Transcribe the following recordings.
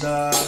Rama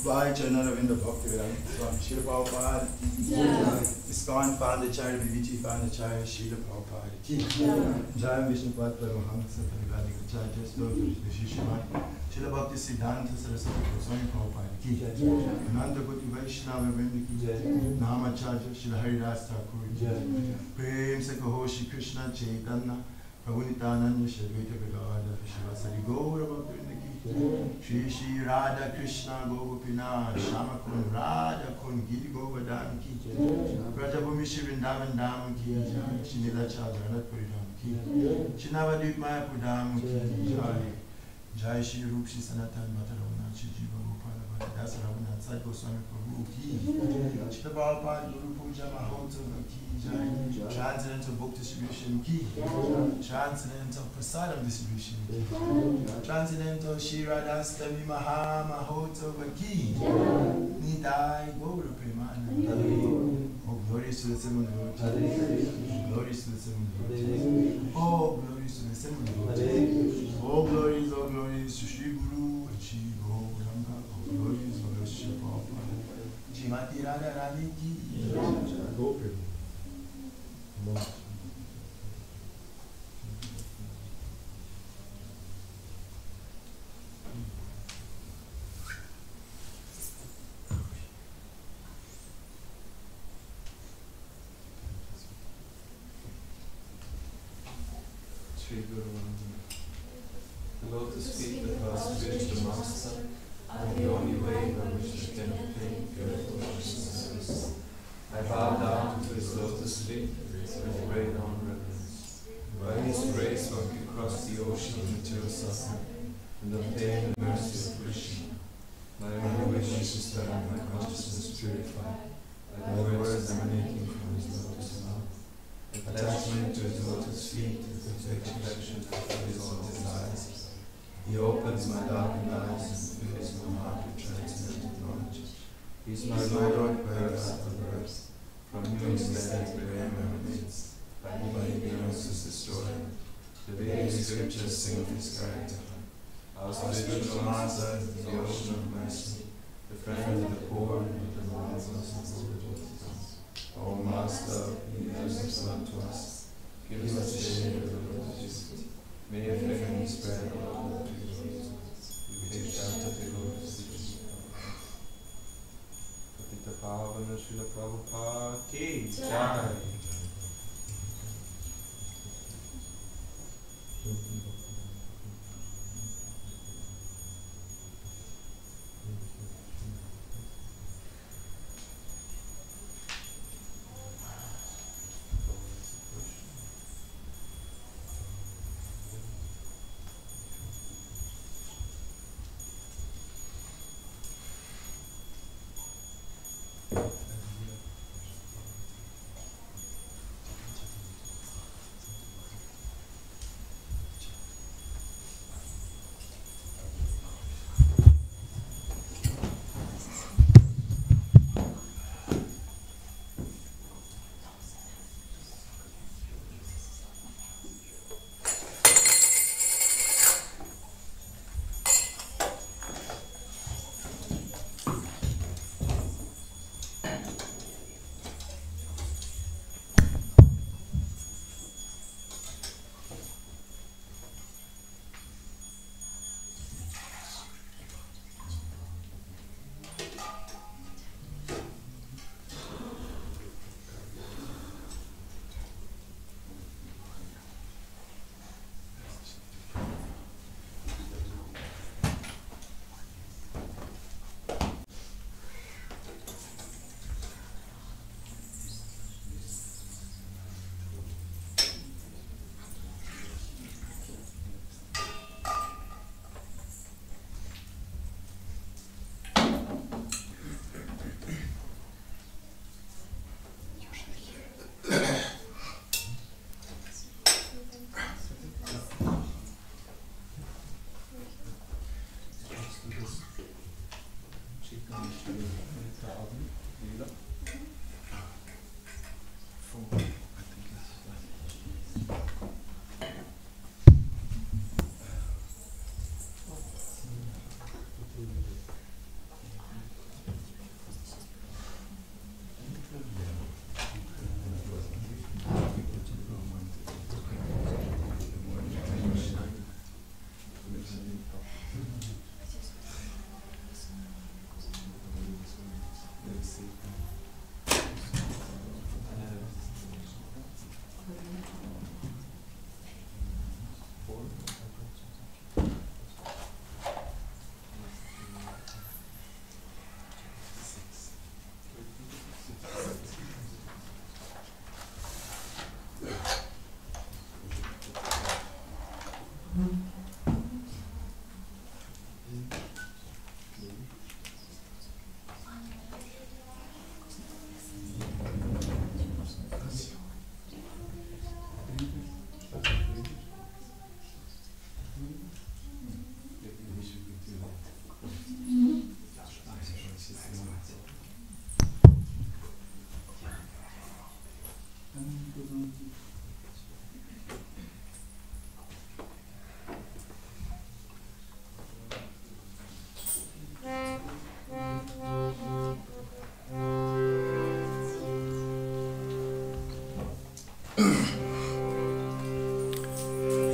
By Janaravinda Bhaktivedanta Swami Srila Prabhupada ISKCON founder Charya BBT founder Charya Srila Prabhupada Jai Vishnu Pad Paramahamsa Parivalika Jai Stotra Shishimai Srila Bhakti Siddhanta Saraswati Goswami Prabhupada Ki Ananta Koti Vaishnava Vrinda Ki Nama Charya Srila Haridas Thakur Prem Se Kaho Shri Krishna Chaitanya Prabhu Nityananda Shri Advaita Gadadhara Shivasari Gaura Bhakti Vrinda Ki Shri Shri Radha Krishna Gopinath Shama Kun Radha Kun Giri Govardhan Ki Prajabhumi Shri Vrindavan Dham Ki Shri Nilachal Jagannath Puri Dham Ki Shri Navadvip Mayapur Dham Ki Jai Shri Rup Shri Sanatan Bhatta Raghunath Shri Jiva Gopala Bhatta Dasa Raghunath Sai Goswami Prabhu Ki Shri Prabhupada Guru Puja Mahotsav Ki Jai Transcendental Book Distribution Ki Transcendental Prasadam Distribution Ki Transcendental Shiradastami Maha Mahotsav Ki Nidai Gaura Premananda. Oh, glorious to the Simon Lord. Glorious to the Simon Lord. Oh, glorious to the Simon Lord. Oh, glorious to Shri Guru and Shri Gauranga. Oh, glorious to Shri Prabhupada. Jimati Radha Rani Ki. Go Prabhu. Sri Guru the lotus feet that first reached the Master are the only way by which we can obtain pure consciousness. I bow down to his lotus feet with great reverence. By his grace one can cross the ocean of material suffering and obtain the mercy of Krishna. My only wish is to have my consciousness purified by the words emanating from his lotus mouth. Attachment to his lotus feet is the perfection of his own desires. He opens my darkened eyes and fills my heart with transcendental knowledge. He is my Lord, birth of birth, from whom ecstatic prayer emanates. By ignorance is destroyed. The Vedic scriptures sing of his character. Our spiritual master is the ocean of mercy, the friend of the poor and the marvelous of the O Master, he gives himself to us. Give us the shade of the lotus feet. May your fame spread all over the world. We take shelter of the lotus feet. Patita Pavana Srila Prabhupada Ki Jai.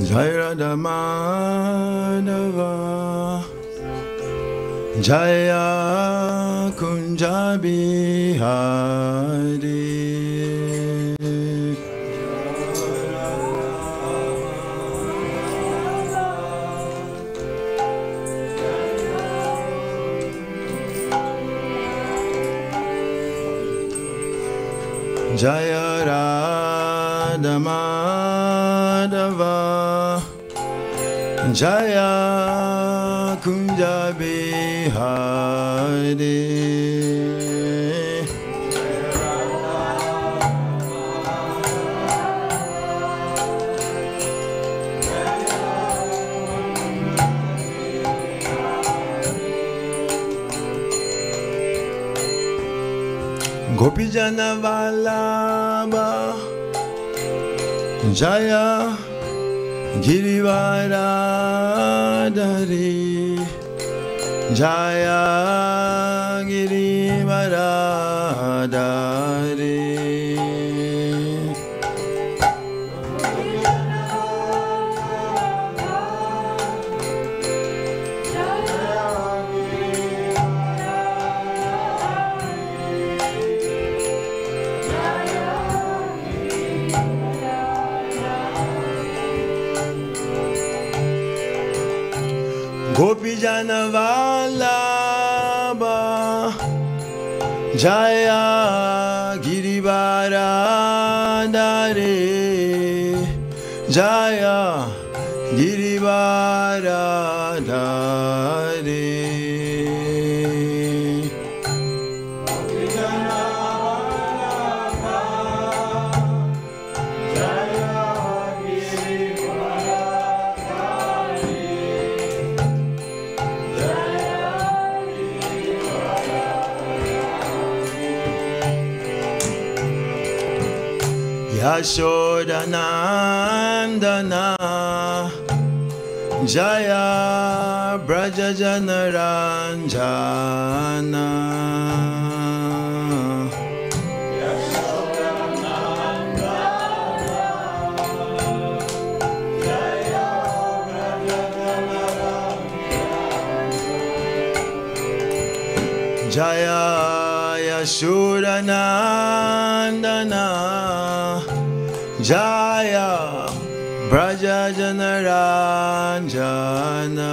Jai Radha Madhava Jaya Kunja Bihari Jaya Radha Madhava Jaya Kunja Bihari Gopijana Vallabha Jaya Girivaradhari Jaya Girivaradhari Gopijana Vallabha Jaya Girivaradhari Jaya Girivaradhari Yashodanandana Jaya Brajajanaranjana Jaya Yashodanandana Jaya Brajajanaranjana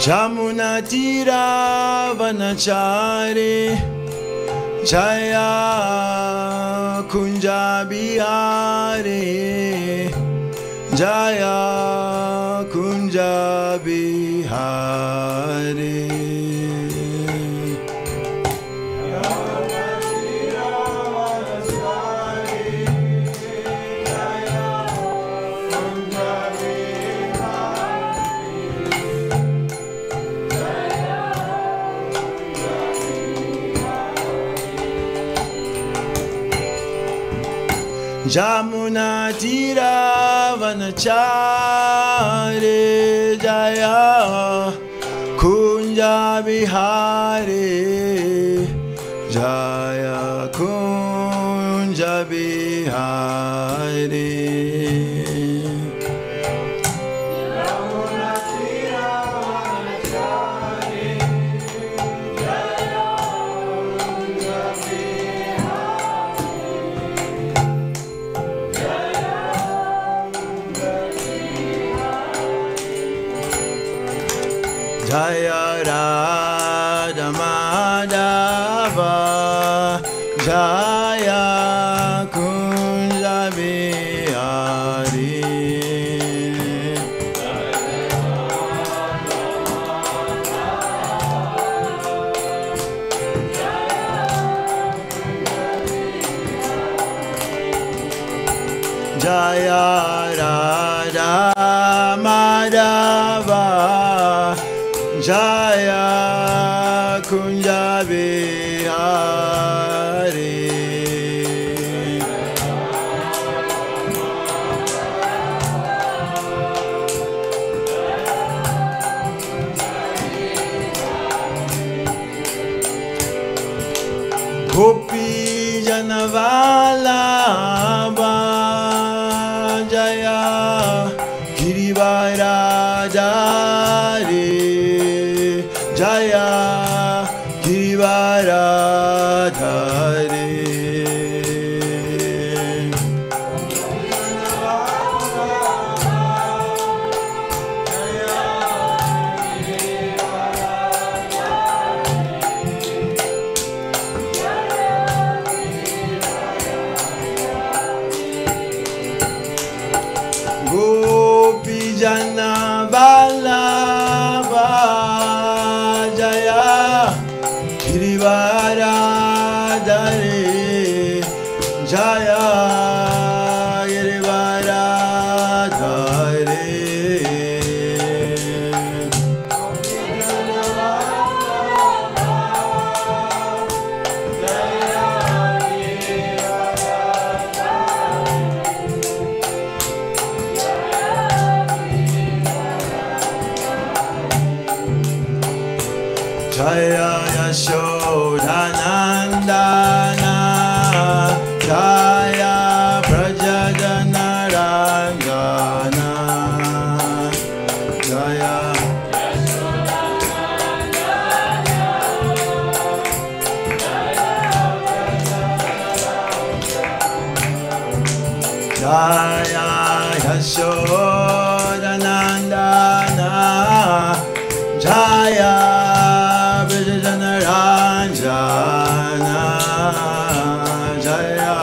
Jamuna Tira Vanachari Jaya Kunja Bihari Jaya Kunja Bihari Jamuna Tira Vanachari Jaya Kunja Bihari Jaya Kunja Bihari Jaya Radha Madhava Jaya Kunja Bihari Jaya Radha Madhava Jaya Kunja Bihari Gopi Janavalabha Jaya Girivaradhari Jaya Girivaradhari. Gopi Janavalabha Jaya Girivaradhari Jaya Girivaradhari. Jaya Yashodanandana Jaya Prajajanarangana Jaya Jaya Yashodanandana Jaya Prajajanarangana Jaya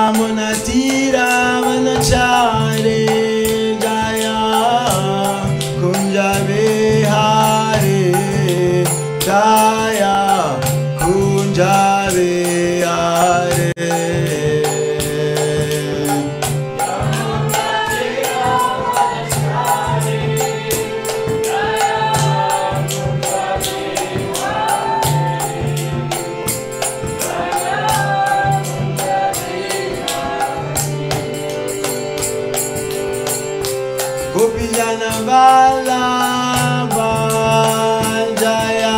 Chamunatira Vanachari Jaya Kunja Vihari Jaya Kunja Vihari. Gopi Janavalabha Jaya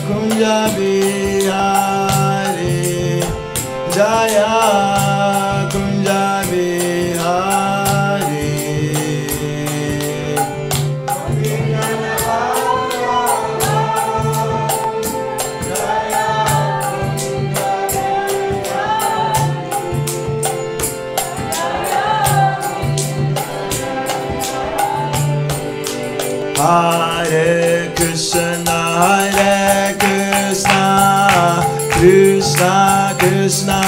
Kunja Vihari Jaya Kunja Vihari. Hare Krishna, Krishna Krishna,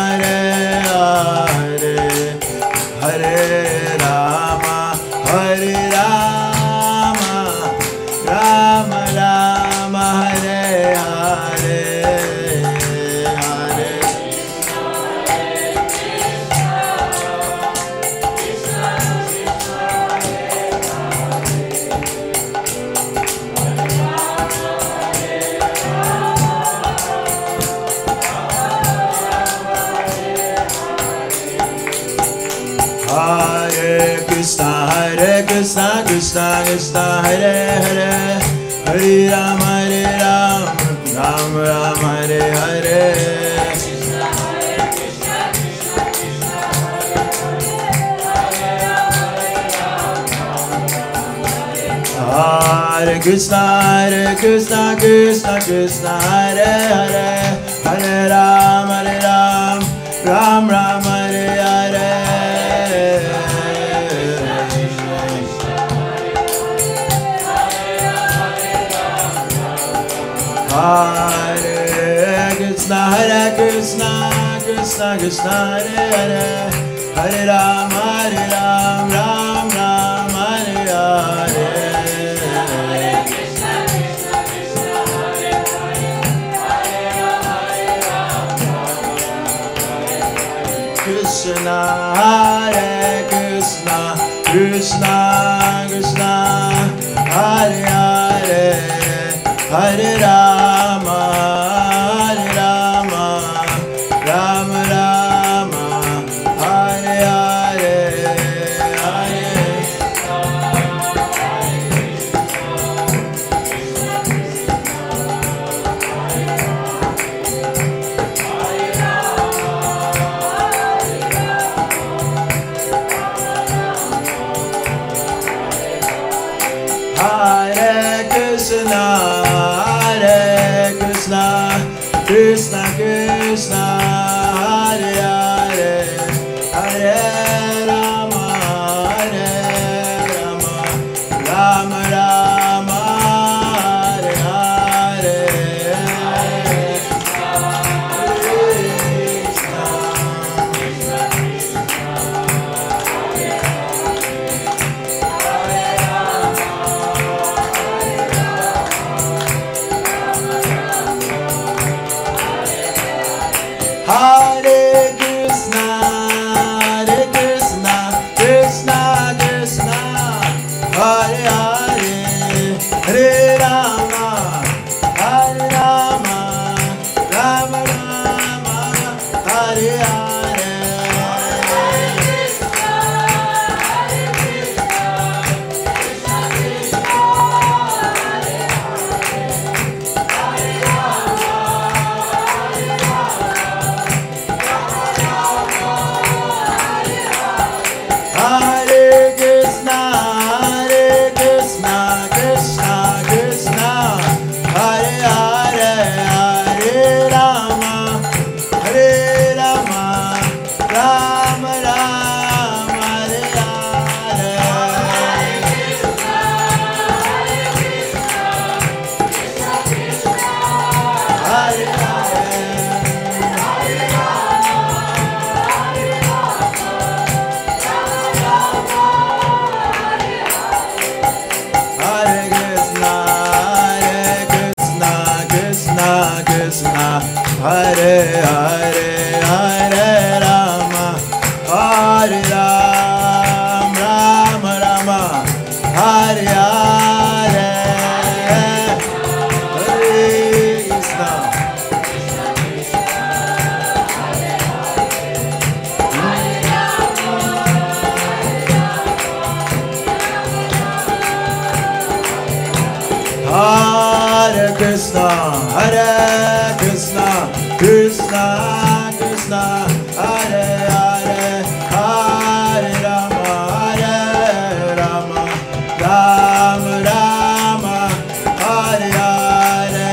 Hare Hare, Hare Rama, Hare Rama, Rama Rama, Hare Hare, Hare Hare Krishna, Krishna Krishna, Hare Hare, Hare Rama, Rama Rama, Hare Hare. Hare Krishna, Krishna Krishna, Hare Hare, Hare Rama, Ram Ram, Hare Hare. Hare Krishna, Krishna Krishna, Hare Hare, Hare Rama, Ram Ram, Hare Hare. Krishna, Hare Krishna, Krishna Krishna, Hare Hare, Hare Rama, Rama Rama, Krishna, Hare Krishna, Krishna Krishna, Hare Hare, Hare Rama, Hare Rama, Rama Rama, Hare Hare, Hare Krishna, Krishna Krishna, Hare Krishna, Hare Krishna, Krishna Krishna, Hare Hare, Hare Rama, Hare Rama, Rama Rama, Hare Hare, Hare Krishna, Hare Krishna, Krishna Krishna, Hare Hare, Hare Rama, Hare Rama. Hare Krishna, Hare Krishna, Krishna Krishna, Hare Hare, Hare Rama, Hare Rama, Rama Rama, Hare Hare, Hare Krishna, Hare Krishna, Krishna Krishna, Hare Hare, Hare Rama, Hare Rama. Hare Krishna, Krishna Krishna, Hare Hare, Hare Rama, Hare Ram, Rama Rama, Hare Hare, Hare Krishna. Hare Krishna, Hare Krishna, Krishna Krishna, Hare Hare, Hare Rama, Hare Rama, Rama Rama, Hare Hare,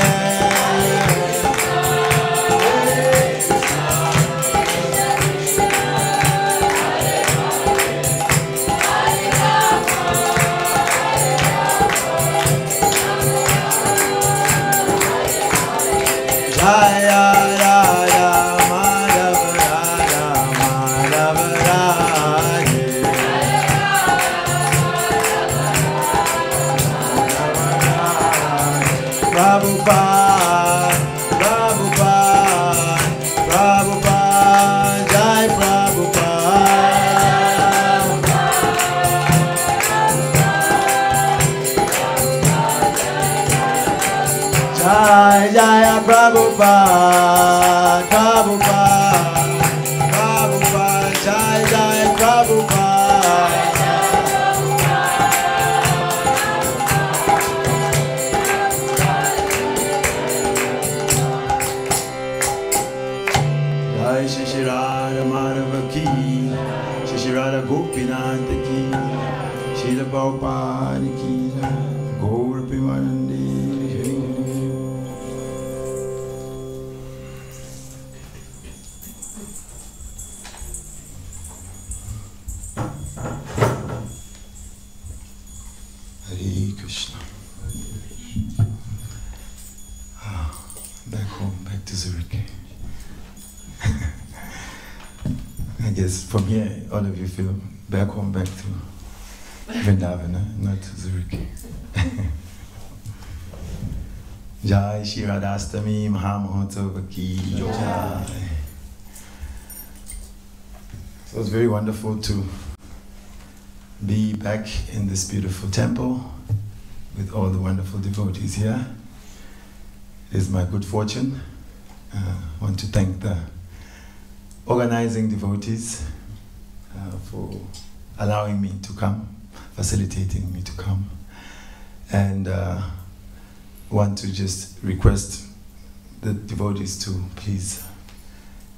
Jaya Raya Madhava Raya Madhava Raya Prabhupada, Prabhupada, Prabhupada, Jai Prabhupada, Jai Jaya Prabhupada, Prabhupada, Prabhupada, Jai Jai Prabhupada. Jai Shri Radha Madhava ki, Shri Radha Gopinath ki, Srila Prabhupada ki, Gaur Premanande. Hare Krishna. Back home, back to Zurich. I guess from here, all of you feel back home, back to Vrindavan, not to Zurich. Jai Shri Radhastami Mahamahotsav ki Jai. So it's very wonderful to be back in this beautiful temple with all the wonderful devotees here. It is my good fortune. I want to thank the organizing devotees for allowing me to come, facilitating me to come. And want to just request the devotees to please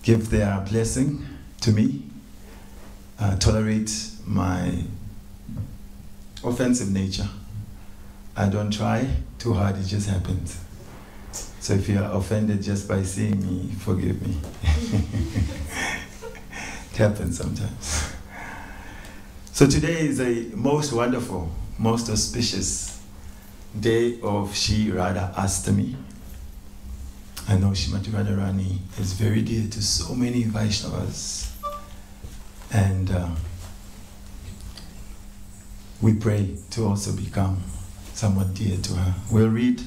give their blessing to me, tolerate my offensive nature, I don't try too hard, it just happens. So if you are offended just by seeing me, forgive me. It happens sometimes. So today is a most wonderful, most auspicious day of Shri Radha Astami. I know Srimati Radharani is very dear to so many Vaishnavas, and we pray to also become somewhat dear to her. We'll read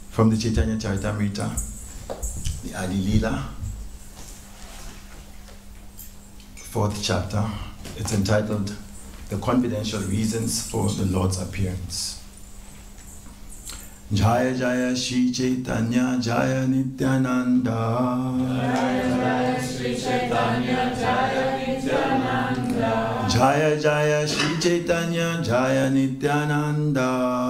from the Chaitanya Charitamrita, the Adi Leela, 4th chapter. It's entitled The Confidential Reasons for the Lord's Appearance. Jaya Jaya Shri Chaitanya Jaya Nityananda. Jaya Jaya Shri Chaitanya Jaya Nityananda. Jaya Jaya Shri Chaitanya Jaya Nityananda.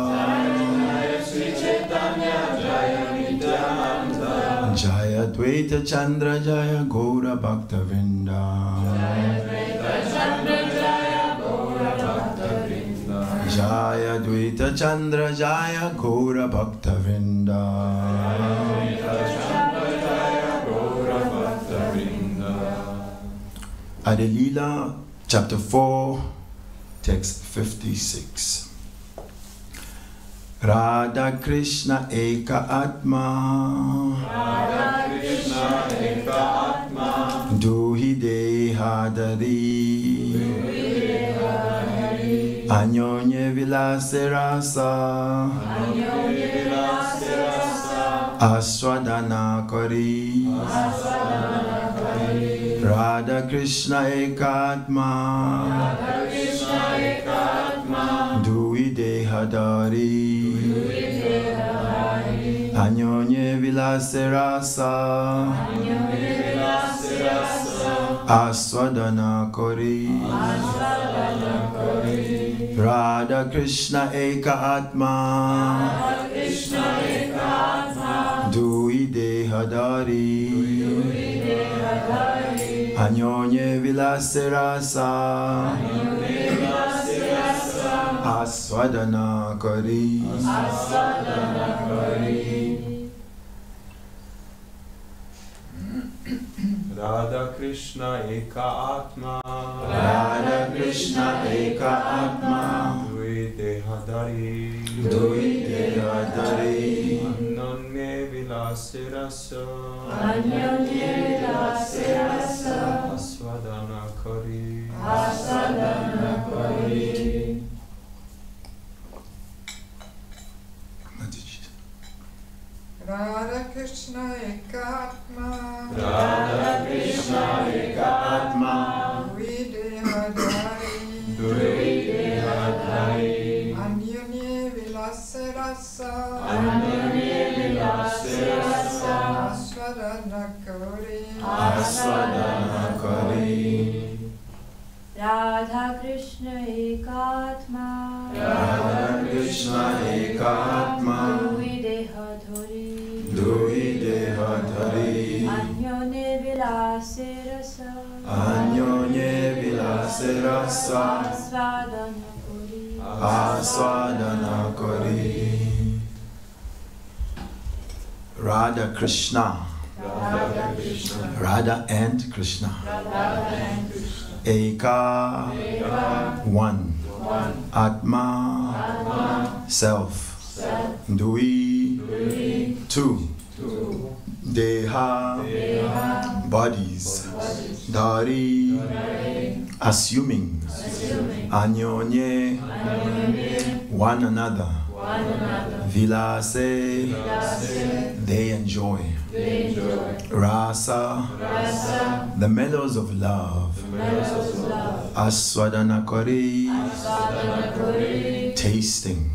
Jaya Jaya Shri Chaitanya Jaya Nityananda. Jaya Dvaita Chandra Jaya Gaura Bhakta Vrinda. Jaya Dvaita Chandra Jaya Gaura Bhakta Vrinda. Jaya Dvaita Chandra Jaya Gaura Bhakta Vrinda. Adi Leela, chapter 4, text 56. Radha Krishna Eka Atma. Radha Krishna Eka Atma. Duhi Dehadari. Anyonye Vilase Rasa. Anyonye Vilase Rasa. Aswadana Kari. Aswadana Kari. Radha Krishna Ekatma. Radha Krishna Ekatma. Dui Dehadari. Dui Dehadari. Anyonye Vilase Rasa. Anyonye Vilase Rasa. Aswadana Kari. Aswadana Kari. Radha Krishna Eka Atma. Radha Krishna Eka Atma. Dui Dehadari. Dui Dehadari. Anyonye Vilase Rasa. Anyonye Vilase Rasa. Aswadana Kari. Aswadana Kari. Radha Krishna Eka Atma. Radha Krishna Eka Atma. Dui Dehadari. Dui Dehadari. Anyonye Vilase Rasa. Anyonye Vilase Rasa. Aswadana Kari. Aswadana Kari. Radha Krishna Eka Atma. Radha Krishna Eka Atma. Dui Dehadari. Dui Dehadari. Anyonye Vilase Rasa. Anyonye Vilase Rasa. Aswadana Kari. Aswadana Kari. Radha Krishna Ekatma. Radha Krishna Eka Atma. Dui Dehadari. Dui Dehadari. Anyonye Vilase Rasa. Anyonye Vilase Rasa. Aswadana Kari. Aswadana Kari. Radha Krishna. Radha Krishna. Radha and Krishna. Radha and Krishna. Eka, one. Atma, self. Dui, two. Deha, bodies. Dari, assuming. Anyonye, one another. Vilase, they enjoy. Rasa, the mellows of love. Aswadana Kari, tasting.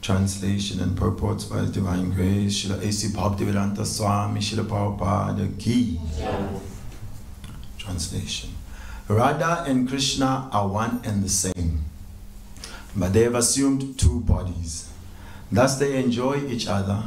Translation and purports by His Divine Grace, Srila A.C. Bhaktivedanta Swami, Srila Prabhupada Ki. Translation. Radha and Krishna are one and the same, but they have assumed two bodies. Thus they enjoy each other,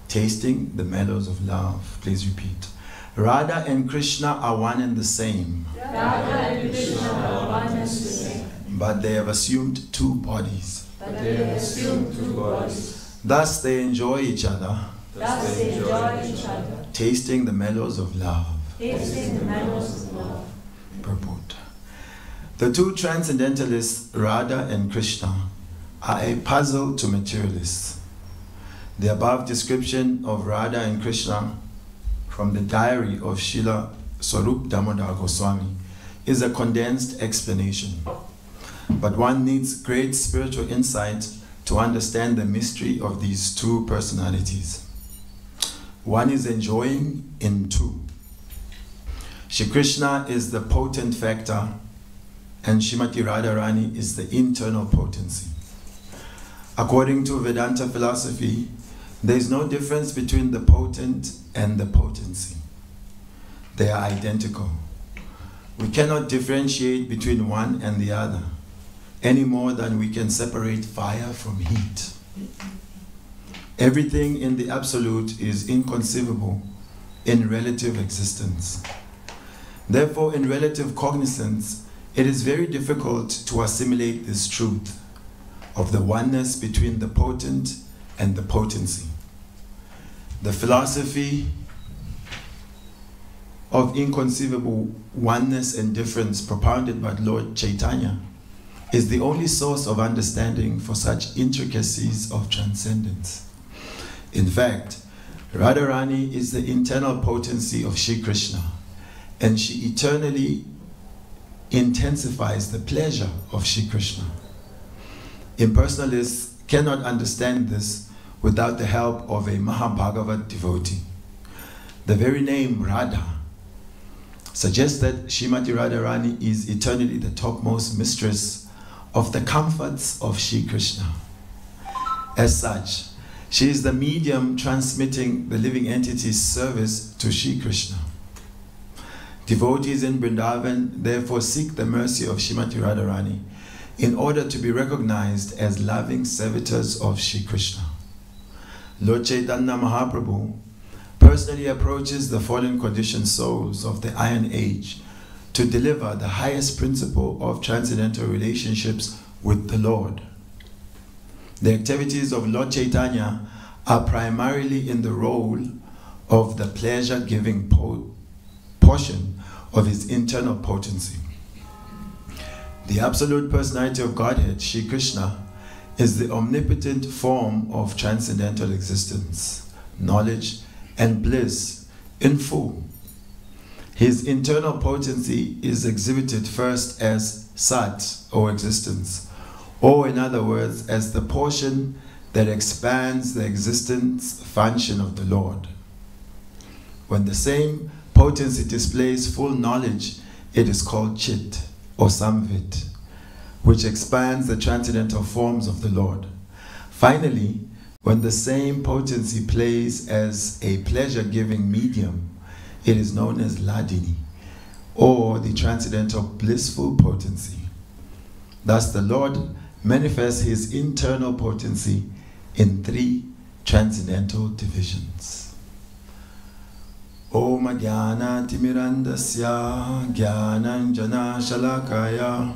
tasting the mellows of love. Please repeat. Radha and Krishna are one and the same, Radha and Krishna are one and the same, but they have assumed two bodies. but they have assumed two bodies. Thus they enjoy each other, Thus they enjoy each other, tasting the mellows of love. tasting the mellows of love. Purport. The two transcendentalists, Radha and Krishna, are a puzzle to materialists. The above description of Radha and Krishna from the diary of Srila Swarup Damodar Goswami is a condensed explanation. But one needs great spiritual insight to understand the mystery of these two personalities. One is enjoying in two. Shri Krishna is the potent factor and Srimati Radharani is the internal potency. According to Vedanta philosophy, there is no difference between the potent and the potency. They are identical. We cannot differentiate between one and the other, any more than we can separate fire from heat. Everything in the Absolute is inconceivable in relative existence. Therefore, in relative cognizance, it is very difficult to assimilate this truth of the oneness between the potent and the potency. The philosophy of inconceivable oneness and difference propounded by Lord Chaitanya is the only source of understanding for such intricacies of transcendence. In fact, Radharani is the internal potency of Shri Krishna, and she eternally intensifies the pleasure of Shri Krishna. Impersonalists cannot understand this without the help of a Mahabhagavat devotee. The very name Radha suggests that Srimati Radharani is eternally the topmost mistress of the comforts of Shri Krishna. As such, she is the medium transmitting the living entity's service to Shri Krishna. Devotees in Vrindavan therefore seek the mercy of Srimati Radharani in order to be recognized as loving servitors of Shri Krishna. Lord Chaitanya Mahaprabhu personally approaches the fallen conditioned souls of the Iron Age to deliver the highest principle of transcendental relationships with the Lord. The activities of Lord Chaitanya are primarily in the role of the pleasure-giving portion of his internal potency. The absolute personality of Godhead, Shri Krishna, is the omnipotent form of transcendental existence, knowledge, and bliss in full. His internal potency is exhibited first as Sat, or existence, or in other words, as the portion that expands the existence function of the Lord. When the same potency displays full knowledge, it is called Chit, or Samvit, which expands the transcendental forms of the Lord. Finally, when the same potency plays as a pleasure-giving medium, it is known as Ladini, or the transcendental blissful potency. Thus the Lord manifests his internal potency in three transcendental divisions. Om Jnana Timirandasya Jnananjana Shalakaya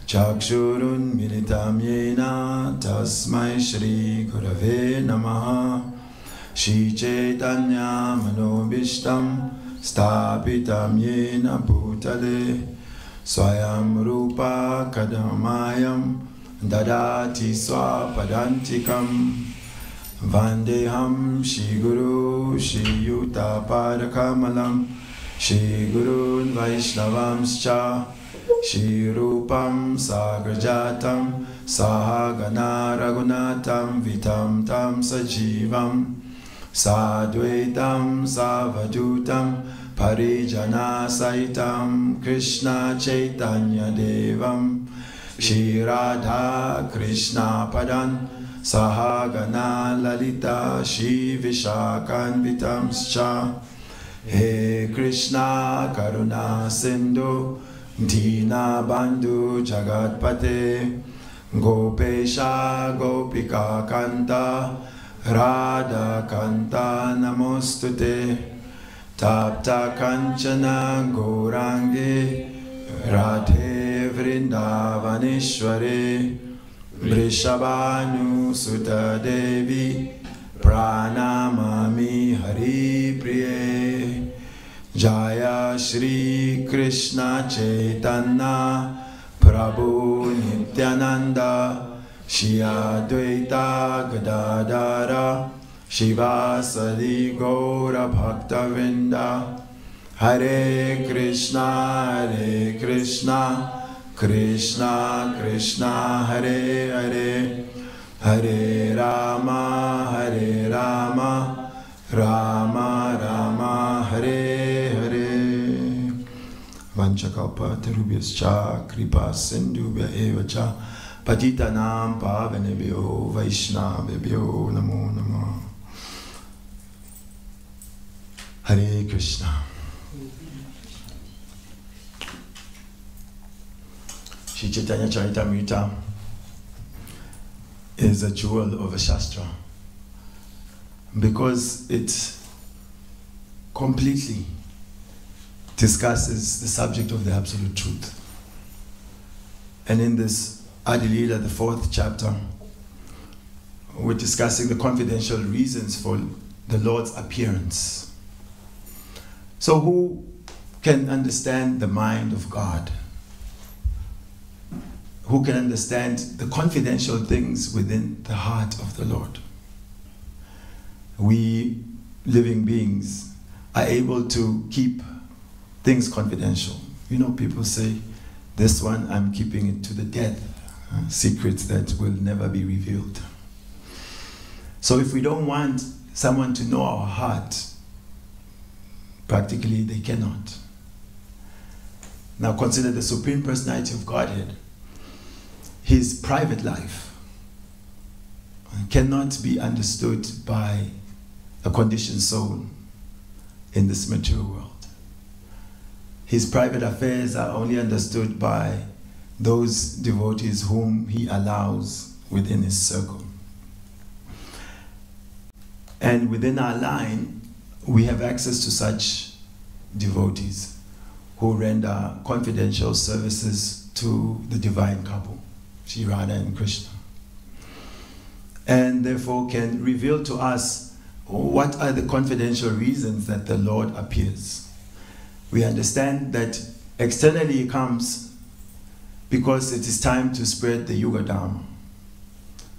Chakshurun Militam Yena Tasmai Shri Gurave Namaha Shri Chaitanya Manobishtam Stapitam Yena Bhutale Swayam Rupa Kadamayam Dadati Swapadantikam Vandeham Shri Guru Shri Yuta Padakamalam Shri Gurun Vaishnavamscha Shri Rupam Sagrajatam Sahagana Ragunatam Vitam Tam Sajivam Sadvaitam Savadutam Parijana Saitam Krishna Chaitanya Devam Shri Radha Krishna Padan Sahagana Lalita Shri Vishakanvitamscha He Krishna Karuna Sindhu Dina Bandhu Jagatpate Gopesha Gopika Kanta Radha Kanta Namostute Tapta Kanchana Gourangi Radhe Vrindavaneshware Vrishabhanu Sutta Devi Pranamami Hari Priye. Jaya Shri Krishna Chaitanya Prabhu Nityananda Shri Advaita Gadadara Shivasadi Gaura Bhaktavinda. Hare Krishna Krishna Krishna Hare Hare, Hare Rama Rama Rama Hare Hare. Vanchakalpa tarubhyascha kripa sindhubhya evacha patitanam pavanebhyo vaishnavebhyo namo namo. Hare Krishna. Sri Chaitanya Charitamrita is a jewel of a Shastra because it completely discusses the subject of the Absolute Truth. And in this Adi Lila, the 4th chapter, we're discussing the confidential reasons for the Lord's appearance. So who can understand the mind of God? Who can understand the confidential things within the heart of the Lord? We living beings are able to keep things confidential. You know, people say, this one I'm keeping it to the death, secrets that will never be revealed. So if we don't want someone to know our heart, practically they cannot. Now consider the Supreme Personality of Godhead. His private life cannot be understood by a conditioned soul in this material world. His private affairs are only understood by those devotees whom he allows within his circle. And within our line, we have access to such devotees who render confidential services to the divine couple, Shri Radha and Krishna, and therefore can reveal to us what are the confidential reasons that the Lord appears. We understand that externally he comes because it is time to spread the Yuga Dharma,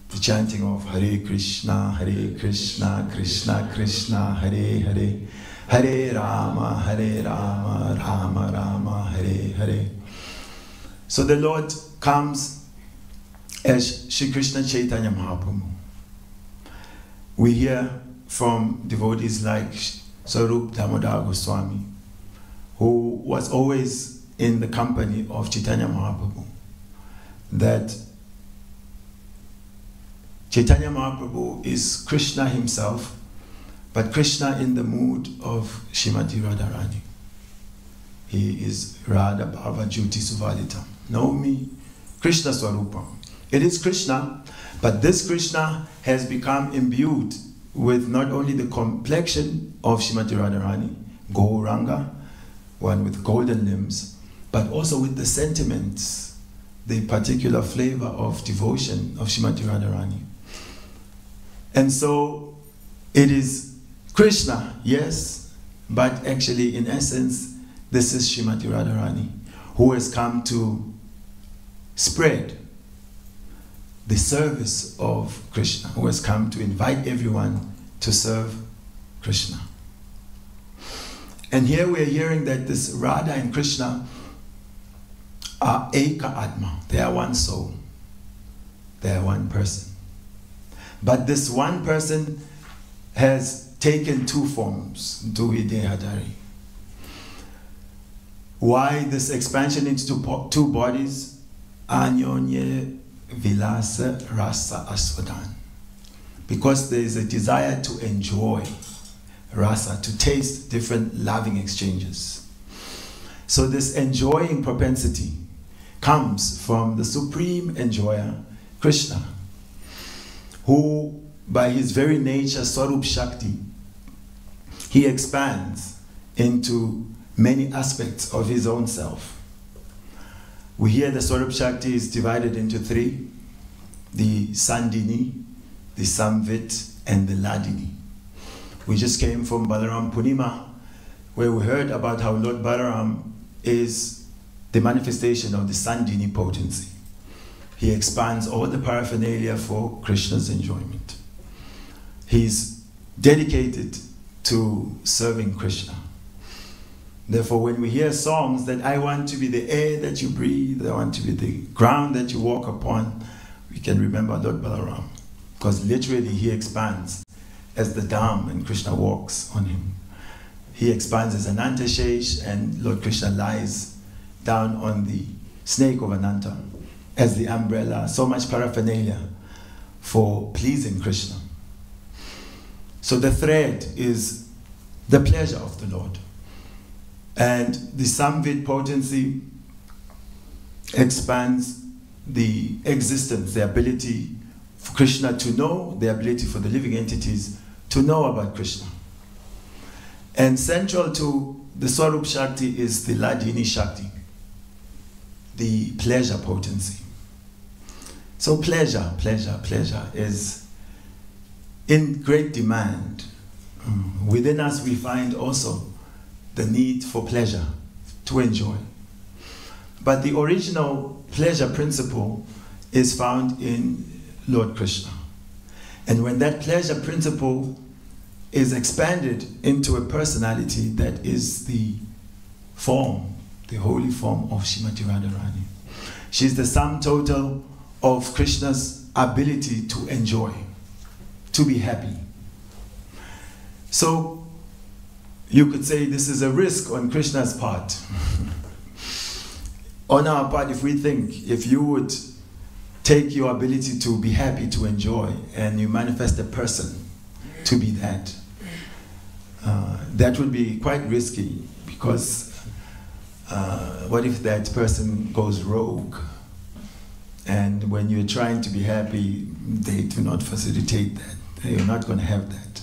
the chanting of Hare Krishna, Krishna Krishna, Hare Hare, Hare Rama, Rama Rama, Hare Hare. So the Lord comes as Shri Krishna Chaitanya Mahaprabhu. We hear from devotees like Swarup Damodar Goswami, who was always in the company of Chaitanya Mahaprabhu, that Chaitanya Mahaprabhu is Krishna himself, but Krishna in the mood of Srimati Radharani. He is Radha Bhava Jyoti Suvalita. Naomi, Krishna Swarupa. It is Krishna, but this Krishna has become imbued with not only the complexion of Srimati Radharani, Gauranga, one with golden limbs, but also with the sentiments, the particular flavor of devotion of Srimati Radharani. And so it is Krishna, yes, but actually in essence, this is Srimati Radharani, who has come to spread the service of Krishna, who has come to invite everyone to serve Krishna. And here we are hearing that this Radha and Krishna are Eka Atma. They are one soul. They are one person. But this one person has taken two forms, Duvidehadari. Why this expansion into two bodies? Anyonye Vilasa Rasa Aswadan. Because there is a desire to enjoy rasa, to taste different loving exchanges. So this enjoying propensity comes from the supreme enjoyer, Krishna, who by his very nature, Swarup Shakti, he expands into many aspects of his own self. We hear the Swarup Shakti is divided into three. the Sandini, the Samvit, and the Ladini. We just came from Balaram Purnima, where we heard about how Lord Balaram is the manifestation of the Sandini potency. He expands all the paraphernalia for Krishna's enjoyment. He's dedicated to serving Krishna. Therefore, when we hear songs that I want to be the air that you breathe, I want to be the ground that you walk upon, we can remember Lord Balaram, because literally he expands as the Dham and Krishna walks on him. He expands as Anantashesh and Lord Krishna lies down on the snake of Ananta as the umbrella. So much paraphernalia for pleasing Krishna. So the thread is the pleasure of the Lord. And the Samvit potency expands the existence, the ability for Krishna to know, the ability for the living entities to know about Krishna. And central to the Swarup Shakti is the Ladini Shakti, the pleasure potency. So pleasure is in great demand. Within us we find also the need for pleasure, to enjoy. But the original pleasure principle is found in Lord Krishna. And when that pleasure principle is expanded into a personality that is the form, the holy form of Srimati Radharani. She's the sum total of Krishna's ability to enjoy, to be happy. So you could say this is a risk on Krishna's part. On our part, if we think, if you would take your ability to be happy, to enjoy, and you manifest a person to be that, that would be quite risky, because what if that person goes rogue? And when you're trying to be happy, they do not facilitate that. You're not going to have that.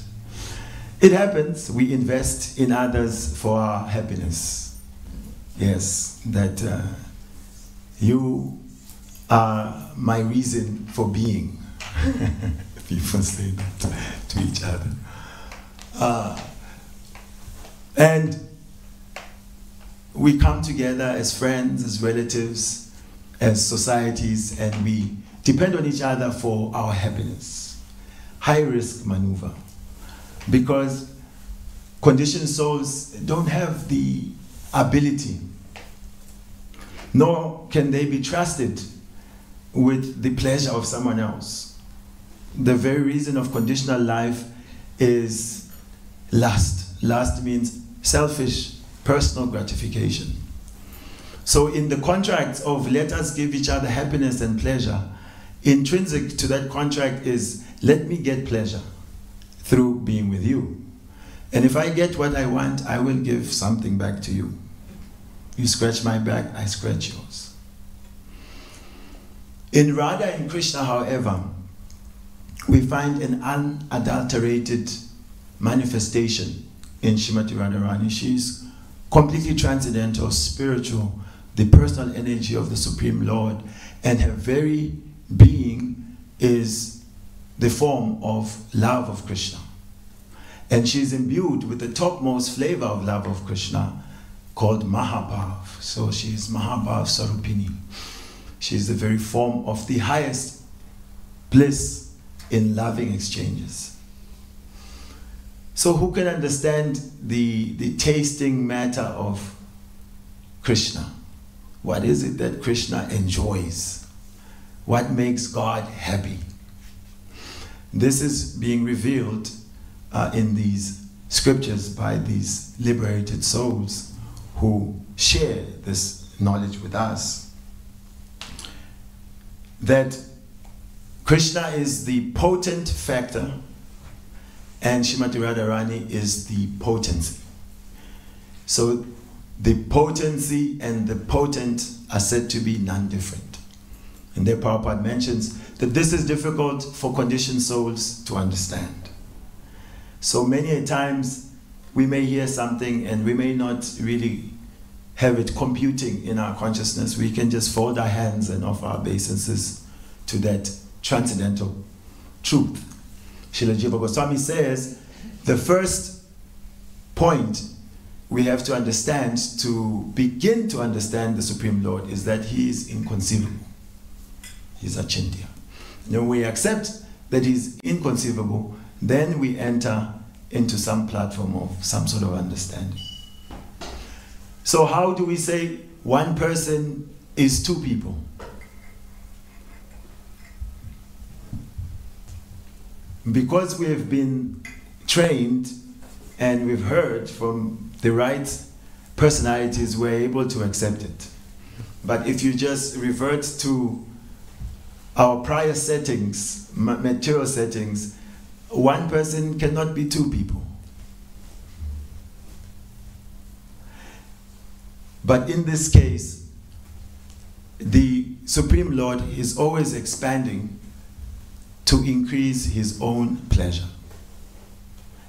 It happens, we invest in others for our happiness. Yes, that you are my reason for being. People say that to each other. And we come together as friends, as relatives, as societies, and we depend on each other for our happiness. High risk maneuver. Because conditioned souls don't have the ability, nor can they be trusted with the pleasure of someone else. The very reason of conditional life is lust. Lust means selfish, personal gratification. So in the contract of let us give each other happiness and pleasure, intrinsic to that contract is let me get pleasure through being with you. And if I get what I want, I will give something back to you. You scratch my back, I scratch yours. In Radha and Krishna, however, we find an unadulterated manifestation in Srimati Radharani. She's completely transcendental, spiritual, the personal energy of the Supreme Lord, and her very being is the form of love of Krishna. And she's imbued with the topmost flavor of love of Krishna called Mahabhav. So she's Mahabhav Sarupini. She's the very form of the highest bliss in loving exchanges. So who can understand the tasting matter of Krishna? What is it that Krishna enjoys? What makes God happy? This is being revealed in these scriptures by these liberated souls who share this knowledge with us. That Krishna is the potent factor and Srimati Radharani is the potency. So the potency and the potent are said to be non-different. And there Prabhupada mentions that this is difficult for conditioned souls to understand. So many a times we may hear something and we may not really have it computing in our consciousness. We can just fold our hands and offer our obeisances to that transcendental truth. Srila Jiva Goswami says the first point we have to understand to begin to understand the Supreme Lord is that he is inconceivable. He's Achintya. When we accept that he's inconceivable, then we enter into some platform of some sort of understanding. So how do we say one person is two people? Because we have been trained and we've heard from the right personalities, we're able to accept it. But if you just revert to our prior settings, material settings, one person cannot be two people. But in this case, the Supreme Lord is always expanding to increase his own pleasure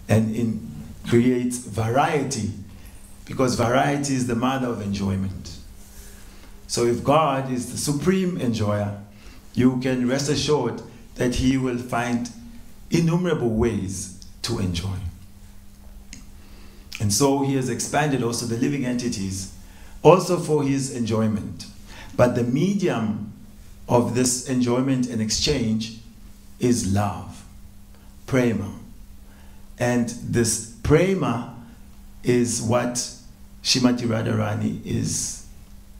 and creates variety, because variety is the mother of enjoyment. So if God is the supreme enjoyer, you can rest assured that he will find innumerable ways to enjoy. And so he has expanded also the living entities, also for his enjoyment. But the medium of this enjoyment and exchange is love, prema. And this prema is what Srimati Radharani is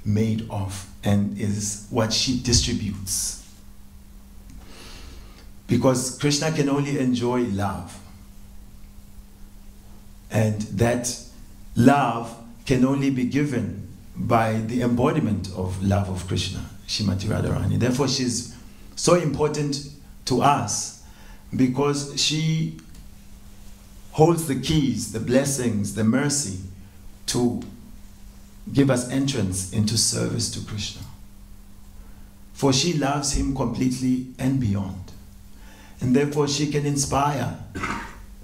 made of and is what she distributes. Because Krishna can only enjoy love. And that love can only be given by the embodiment of love of Krishna, Srimati Radharani. Therefore, she's so important to us because she holds the keys, the blessings, the mercy to give us entrance into service to Krishna. For she loves him completely and beyond. And therefore she can inspire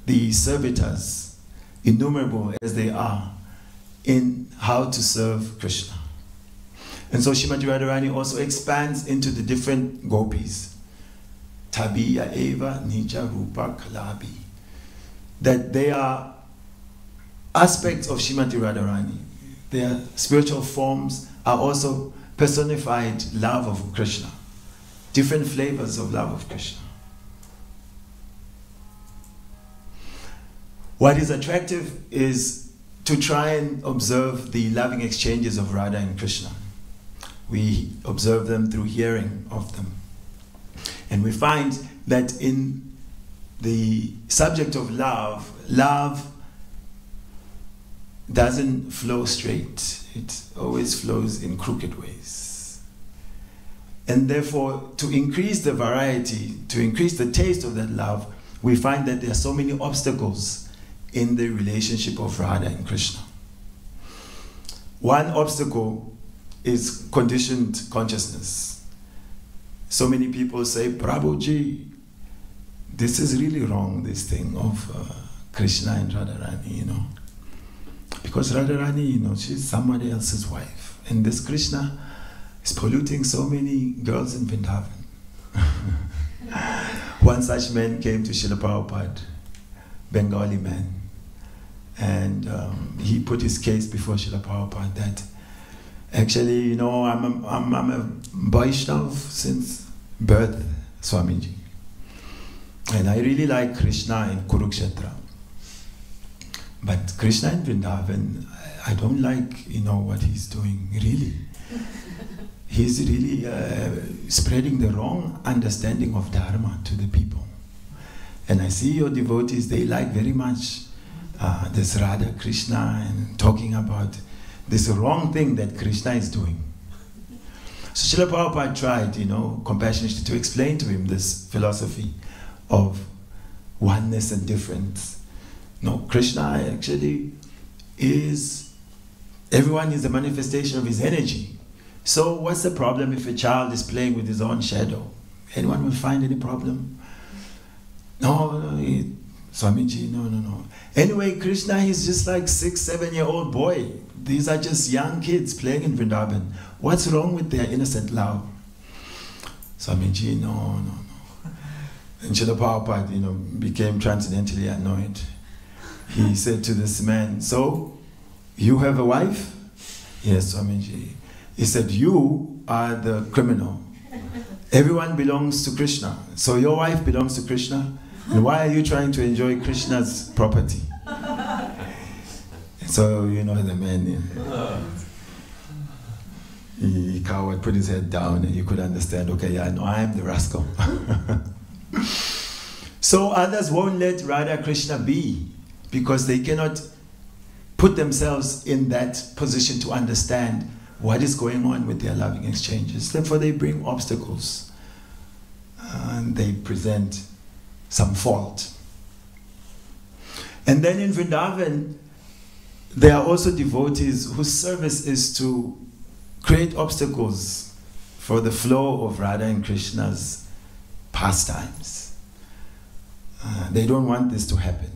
the servitors, innumerable as they are, in how to serve Krishna. And so Srimati Radharani also expands into the different gopis. Tabiya eva nija rupa kalabi. That they are aspects of Srimati Radharani. Their spiritual forms are also personified love of Krishna. Different flavors of love of Krishna. What is attractive is to try and observe the loving exchanges of Radha and Krishna. We observe them through hearing of them. And we find that in the subject of love, love doesn't flow straight. It always flows in crooked ways. And therefore, to increase the variety, to increase the taste of that love, we find that there are so many obstacles in the relationship of Radha and Krishna. One obstacle is conditioned consciousness. So many people say, Prabhuji, this is really wrong, this thing of Krishna and Radharani, you know. Because Radharani, you know, she's somebody else's wife. And this Krishna is polluting so many girls in Vrindavan. One such man came to Srila Prabhupada, Bengali man. And he put his case before Srila Prabhupada that actually, you know, I'm a Vaishnav since birth, Swamiji. And I really like Krishna in Kurukshetra. But Krishna in Vrindavan, I don't like, you know, what he's doing, really. He's really spreading the wrong understanding of Dharma to the people. And I see your devotees, they like very much this Radha Krishna and talking about this wrong thing that Krishna is doing. So Srila Prabhupada tried, you know, compassionately to explain to him this philosophy of oneness and difference. No, Krishna actually is, everyone is a manifestation of his energy. So what's the problem if a child is playing with his own shadow? Anyone will find any problem? No, Swamiji, no. Anyway, Krishna is just like 6-7-year-old boy. These are just young kids playing in Vrindavan. What's wrong with their innocent love? Swamiji, no. And Srila Prabhupada, became transcendently annoyed. He said to this man, "So, you have a wife?" "Yes, Swamiji." He said, "You are the criminal. Everyone belongs to Krishna. So your wife belongs to Krishna. And why are you trying to enjoy Krishna's property?" So, the man, he cowered, put his head down, and you could understand, okay, yeah, no, I am the rascal. So others won't let Radha Krishna be, because they cannot put themselves in that position to understand what is going on with their loving exchanges. Therefore, they bring obstacles, and they present some fault. And then in Vrindavan, there are also devotees whose service is to create obstacles for the flow of Radha and Krishna's pastimes. They don't want this to happen.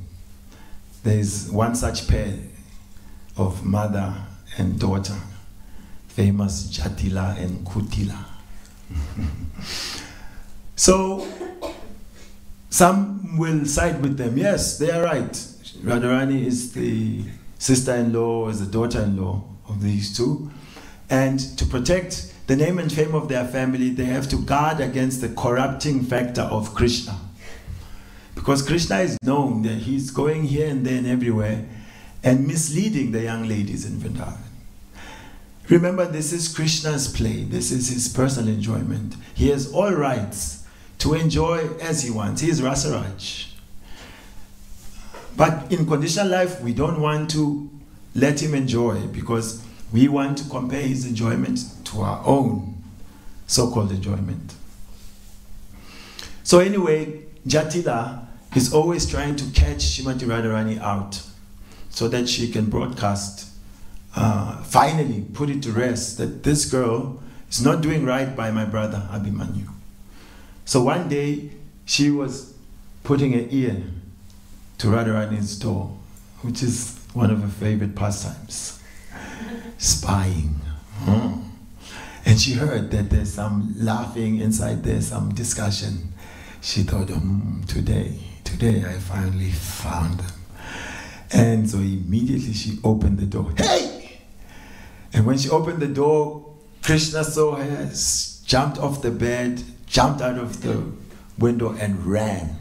There is one such pair of mother and daughter, famous Jatila and Kutila. So, some will side with them. Yes, they are right. Radharani is the sister-in-law, is the daughter-in-law of these two. And to protect the name and fame of their family, they have to guard against the corrupting factor of Krishna. Because Krishna is known that he's going here and there and everywhere and misleading the young ladies in Vrindavan. Remember, this is Krishna's play. This is his personal enjoyment. He has all rights to enjoy as he wants. He is Rasaraj. But in conditional life, we don't want to let him enjoy, because we want to compare his enjoyment to our own so-called enjoyment. So anyway, Jatila is always trying to catch Srimati Radharani out so that she can broadcast, finally put it to rest that this girl is not doing right by my brother Abhimanyu. So one day, she was putting an ear to Radharani's door, which is one of her favorite pastimes, spying. And she heard that there's some laughing inside there, some discussion. She thought, today I finally found them. And so immediately she opened the door. Hey! And when she opened the door, Krishna saw her, jumped off the bed, jumped out of the window and ran.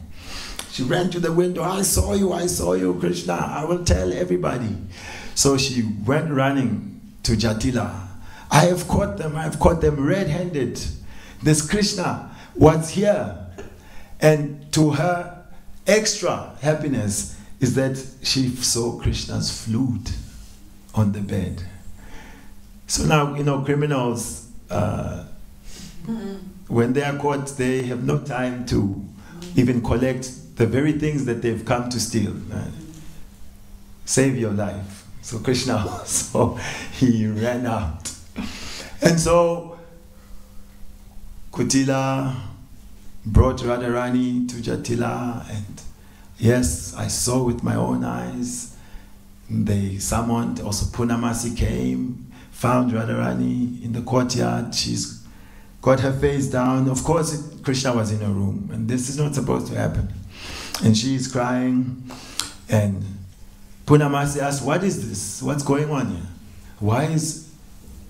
She ran to the window. I saw you, Krishna. I will tell everybody. So she went running to Jatila. I have caught them red-handed. This Krishna was here. And to her extra happiness is that she saw Krishna's flute on the bed. So now, criminals, when they are caught, they have no time to even collect the very things that they've come to steal. Save your life. So Krishna, he ran out. And so Kutila brought Radharani to Jatila, and yes, I saw with my own eyes. They summoned, also Punamasi came, found Radharani in the courtyard. She's got her face down. Of course, Krishna was in her room, and this is not supposed to happen. And she's crying, and Punamasi asked, what is this? What's going on here? Why is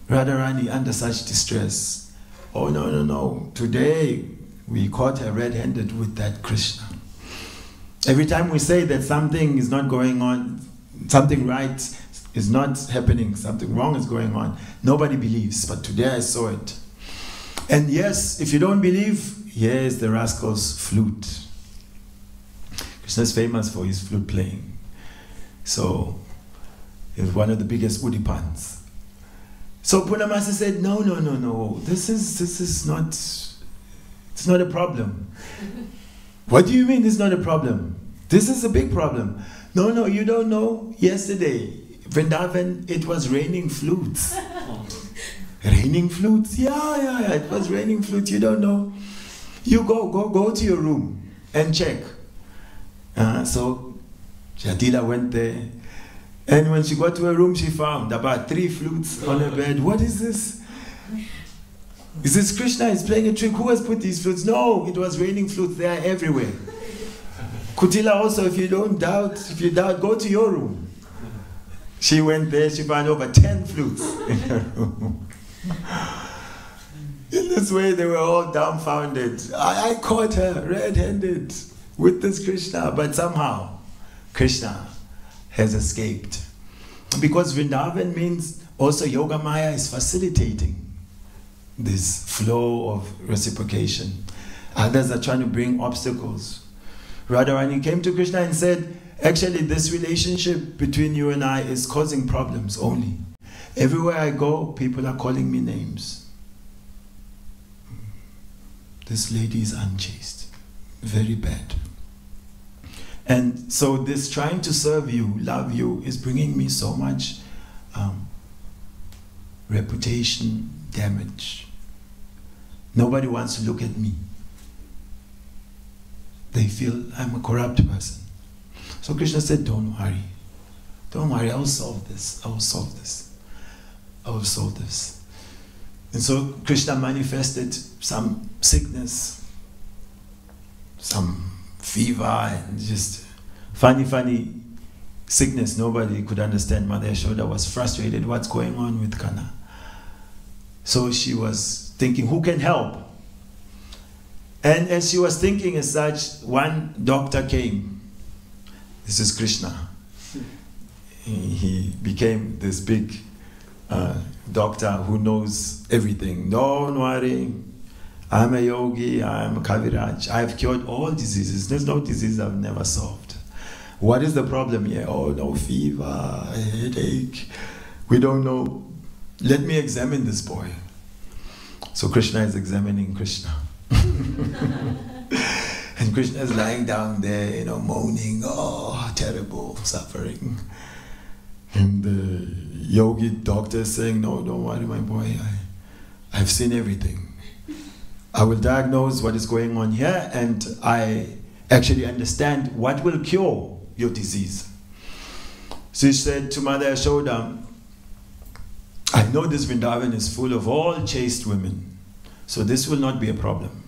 Radharani under such distress? Oh, no. Today, we caught her red-handed with that Krishna. Every time we say that something is not going on, something right is not happening, something wrong is going on, nobody believes. But today I saw it. And yes, if you don't believe, here's the rascal's flute. Krishna is famous for his flute playing. So, it's one of the biggest udipans. So Punamasi said, no, this is not, it's not a problem. What do you mean it's not a problem? This is a big problem. No, you don't know. Yesterday, Vrindavan, it was raining flutes. Raining flutes? Yeah, it was raining flutes. You don't know. You go to your room and check. So Jatila went there. And when she got to her room, she found about 3 flutes on her bed. What is this? Is this Krishna is playing a trick? Who has put these flutes? No, it was raining flutes. They are everywhere. Kutila also, if you doubt, go to your room. She went there, she found over 10 flutes in her room. In this way, they were all dumbfounded. I caught her red-handed with this Krishna, but somehow Krishna has escaped. Because Vrindavan means also Yoga Maya is facilitating this flow of reciprocation. Others are trying to bring obstacles. Radharani came to Krishna and said, actually this relationship between you and I is causing problems only. Everywhere I go, people are calling me names. This lady is unchaste. Very bad. And so this trying to serve you, love you, is bringing me so much reputation damage. Nobody wants to look at me. They feel I'm a corrupt person. So Krishna said, don't worry. Don't worry, I will solve this. I will solve this. I will solve this. And so Krishna manifested some sickness, some fever, and just funny sickness. Nobody could understand. Mother Yashoda was frustrated. What's going on with Kana? So she was thinking, who can help? And as she was thinking as such, one doctor came. This is Krishna. He became this big doctor who knows everything. Don't worry, I'm a yogi, I'm a Kaviraj. I've cured all diseases. There's no disease I've never solved. What is the problem here? Oh, no fever, a headache. We don't know. Let me examine this boy. So Krishna is examining Krishna. And Krishna is lying down there, moaning, oh, terrible suffering. And the yogi doctor is saying, no, don't worry, my boy, I've seen everything. I will diagnose what is going on here, and I actually understand what will cure your disease. So he said to Mother Yashoda, I know this Vrindavan is full of all chaste women, so this will not be a problem.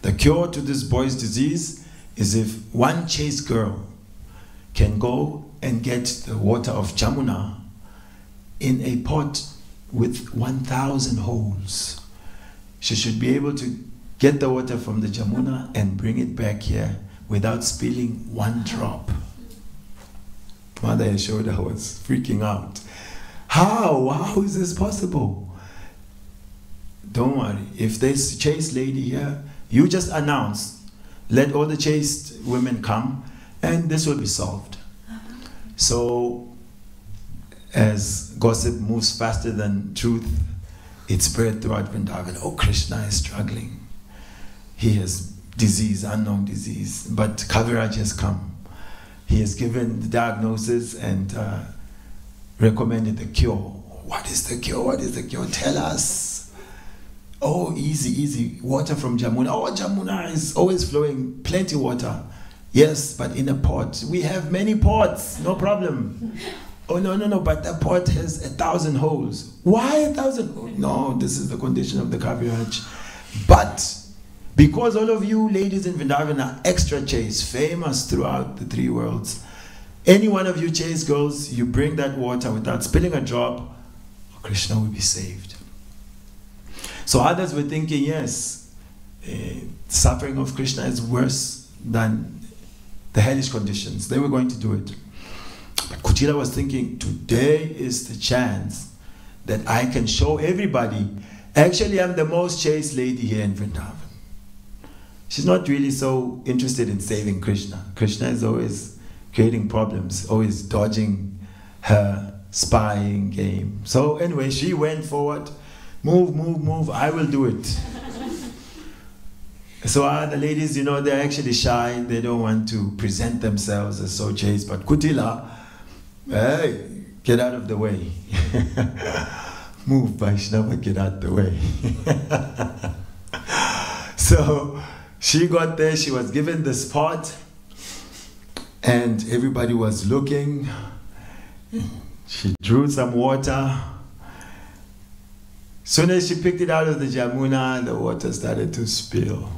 The cure to this boy's disease is if one chaste girl can go and get the water of Jamuna in a pot with 1,000 holes. She should be able to get the water from the Jamuna and bring it back here without spilling one drop. Mother Yashoda was freaking out. How is this possible? Don't worry, if there's a chaste lady here, you just announce, let all the chaste women come, and this will be solved. So, as gossip moves faster than truth, it spread throughout Vrindavan. Oh, Krishna is struggling. He has disease, unknown disease, but Kaviraj has come. He has given the diagnosis and recommended the cure. What is the cure? What is the cure? Tell us. Oh, easy. Water from Jamuna. Oh, Jamuna is always flowing. Plenty water. Yes, but in a pot. We have many pots. No problem. Oh, no. But the pot has 1,000 holes. Why 1,000? Oh, no, this is the condition of the Kaviraj. But because all of you ladies in Vrindavan are extra chaste, famous throughout the 3 worlds, any one of you chaste girls, you bring that water without spilling a drop, Krishna will be saved. So others were thinking, yes, suffering of Krishna is worse than the hellish conditions. They were going to do it. But Kutila was thinking, today is the chance that I can show everybody, actually I'm the most chaste lady here in Vrindavan. She's not really so interested in saving Krishna. Krishna is always creating problems, always dodging her spying game. So anyway, she went forward. Move, I will do it. So the ladies, they're actually shy. They don't want to present themselves as so chaste. But Kutila, hey, get out of the way. Move, Vaishnava, get out the way. So she got there, she was given the spot, and everybody was looking. She drew some water. Soon as she picked it out of the Jamuna, the water started to spill.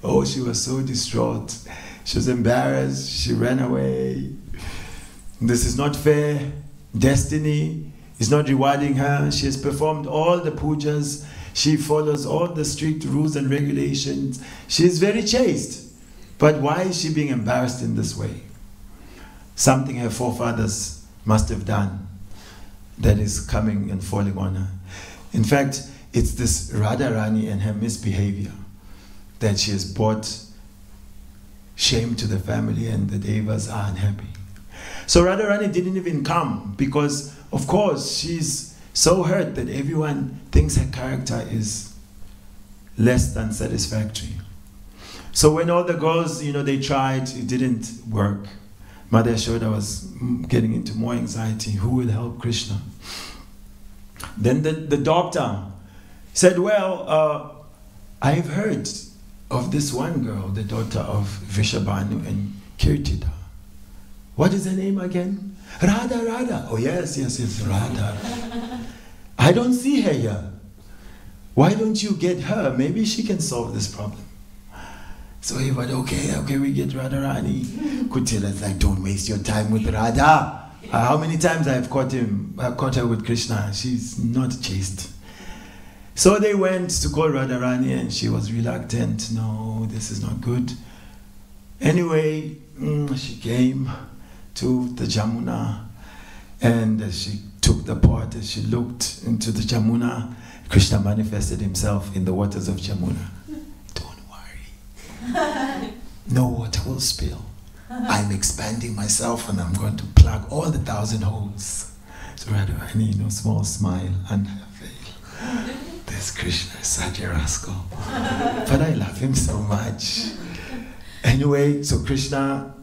Oh, she was so distraught. She was embarrassed. She ran away. This is not fair. Destiny is not rewarding her. She has performed all the pujas. She follows all the strict rules and regulations. She is very chaste. But why is she being embarrassed in this way? Something her forefathers must have done that is coming and falling on her. In fact, it's this Radharani and her misbehavior that she has brought shame to the family, and the Devas are unhappy. So Radharani didn't even come because, of course, she's so hurt that everyone thinks her character is less than satisfactory. So when all the girls, they tried, it didn't work. Mother Yashoda was getting into more anxiety. Who will help Krishna? Then the doctor said, well, I've heard of this one girl, the daughter of Vrishabhanu and Kirtida. What is her name again? Radha. Oh, yes, Radha. I don't see her here. Why don't you get her? Maybe she can solve this problem. So he went, okay, we get Radharani. Kutila's like, don't waste your time with Radha. How many times I've caught her with Krishna? She's not chaste. So they went to call Radharani and she was reluctant. No, this is not good. Anyway, she came to the Jamuna and she took the pot. As she looked into the Jamuna, Krishna manifested himself in the waters of Jamuna. Don't worry. No water will spill. I'm expanding myself and I'm going to plug all the 1,000 holes. So Radharani, small smile under her veil. This Krishna is such a rascal. But I love him so much. Anyway, so Krishna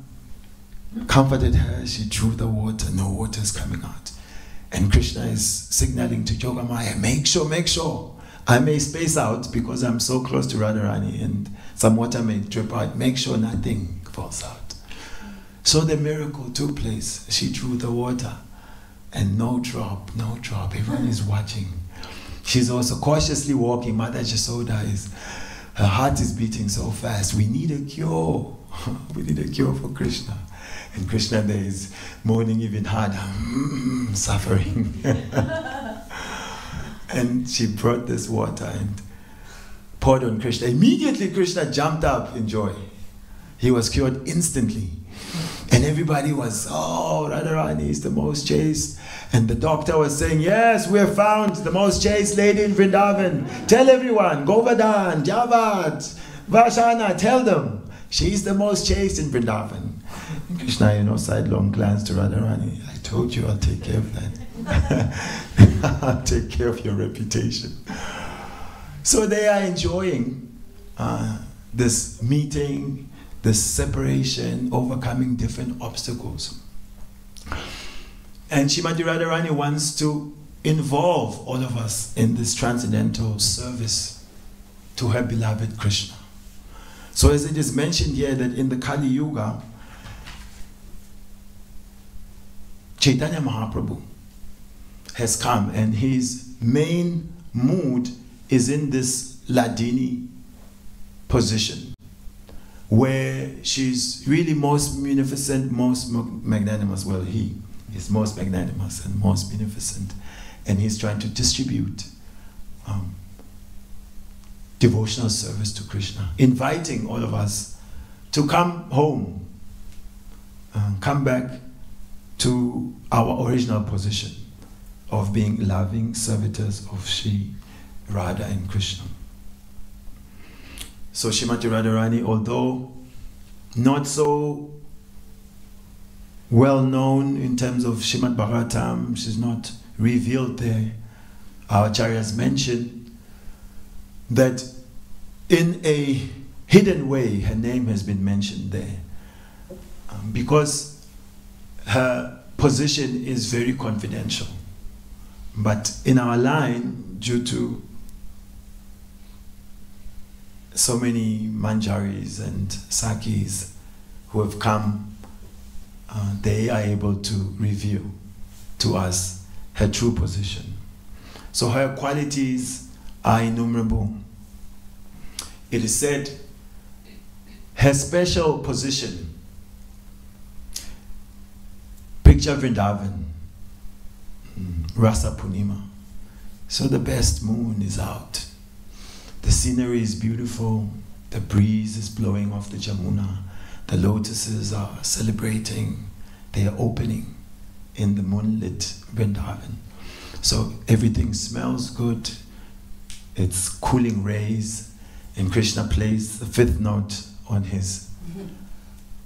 comforted her. She drew the water. No water is coming out. And Krishna is signaling to Yogamaya, make sure. I may space out because I'm so close to Radharani and some water may drip out. Make sure nothing falls out. So the miracle took place. She drew the water and no drop. Everyone is watching. She's also cautiously walking. Mother Yashoda her heart is beating so fast. We need a cure. We need a cure for Krishna. And Krishna there is moaning even harder, suffering. And she brought this water and poured on Krishna. Immediately Krishna jumped up in joy. He was cured instantly. And everybody was, Radharani is the most chaste. And the doctor was saying, yes, we have found the most chaste lady in Vrindavan. Tell everyone, Govardhan, Javad, Vashana, tell them. She's the most chaste in Vrindavan. And Krishna, sidelong glance to Radharani. I told you I'll take care of that. I'll take care of your reputation. So they are enjoying this meeting, this separation, overcoming different obstacles. And Srimati Radharani wants to involve all of us in this transcendental service to her beloved Krishna. So as it is mentioned here that in the Kali Yuga, Chaitanya Mahaprabhu has come and his main mood is in this Ladini position where she's really most munificent, most magnanimous. Well, he is most magnanimous and most beneficent, and he's trying to distribute devotional service to Krishna, inviting all of us to come home, come back to our original position of being loving servitors of Shri Radha and Krishna. So Srimati Radharani, although not so well known in terms of Srimad Bhagavatam, she's not revealed there. Our acharyas mentioned that in a hidden way her name has been mentioned there because her position is very confidential. But in our line, due to so many manjaris and sakis who have come, they are able to reveal to us her true position. So her qualities are innumerable. It is said her special position, picture Vrindavan, Rasa Purnima. So the best moon is out. The scenery is beautiful. The breeze is blowing off the Jamuna. The lotuses are celebrating. They are opening in the moonlit Vrindavan. So everything smells good. It's cooling rays. And Krishna plays the fifth note on his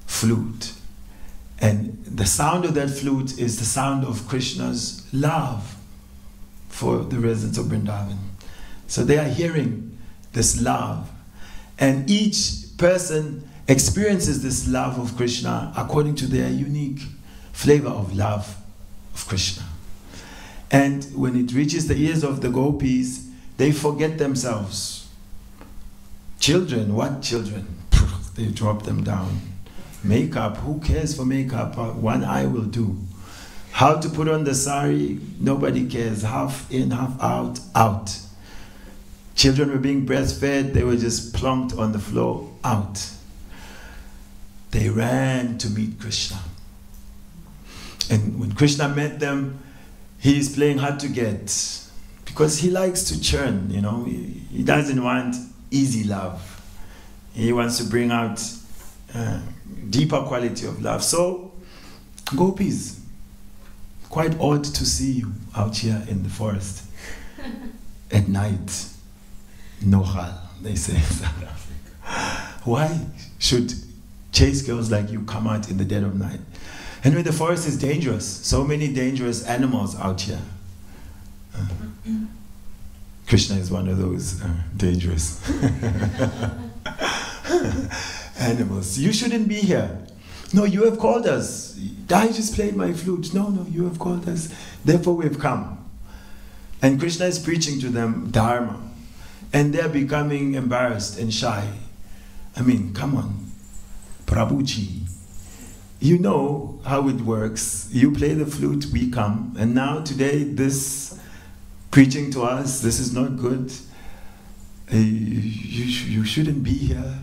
flute. And the sound of that flute is the sound of Krishna's love for the residents of Vrindavan. So they are hearing this love. And each person experiences this love of Krishna according to their unique flavor of love of Krishna. And when it reaches the ears of the gopis, they forget themselves. Children, what children? They drop them down. Makeup, who cares for makeup? One eye will do. How to put on the sari, nobody cares. Half in, half out, out. Children were being breastfed, they were just plunked on the floor, out. They ran to meet Krishna. And when Krishna met them, he's playing hard to get. Because he likes to churn, you know. He doesn't want easy love. He wants to bring out deeper quality of love. So, gopis, quite odd to see you out here in the forest at night. Nohal, they say in South Africa. Why should chaste girls like you come out in the dead of night? Anyway, the forest is dangerous. So many dangerous animals out here. Krishna is one of those dangerous animals. You shouldn't be here. No, you have called us. I just played my flute. No, you have called us. Therefore we have come. And Krishna is preaching to them Dharma. And they're becoming embarrassed and shy. I mean, come on. Prabhuji. You know how it works. You play the flute, we come. And now today, this preaching to us, this is not good. You shouldn't be here.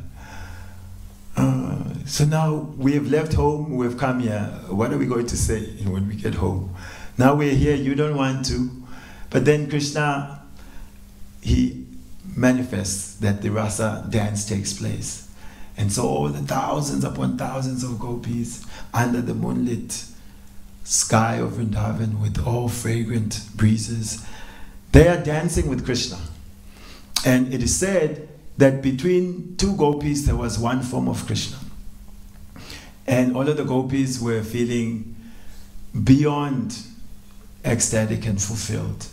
So now we have left home, we have come here. What are we going to say when we get home? Now we're here, you don't want to. But then Krishna, he manifests that the rasa dance takes place. And so all the thousands upon thousands of gopis under the moonlit sky of Vrindavan with all fragrant breezes, they are dancing with Krishna. And it is said that between two gopis there was one form of Krishna. And all of the gopis were feeling beyond ecstatic and fulfilled.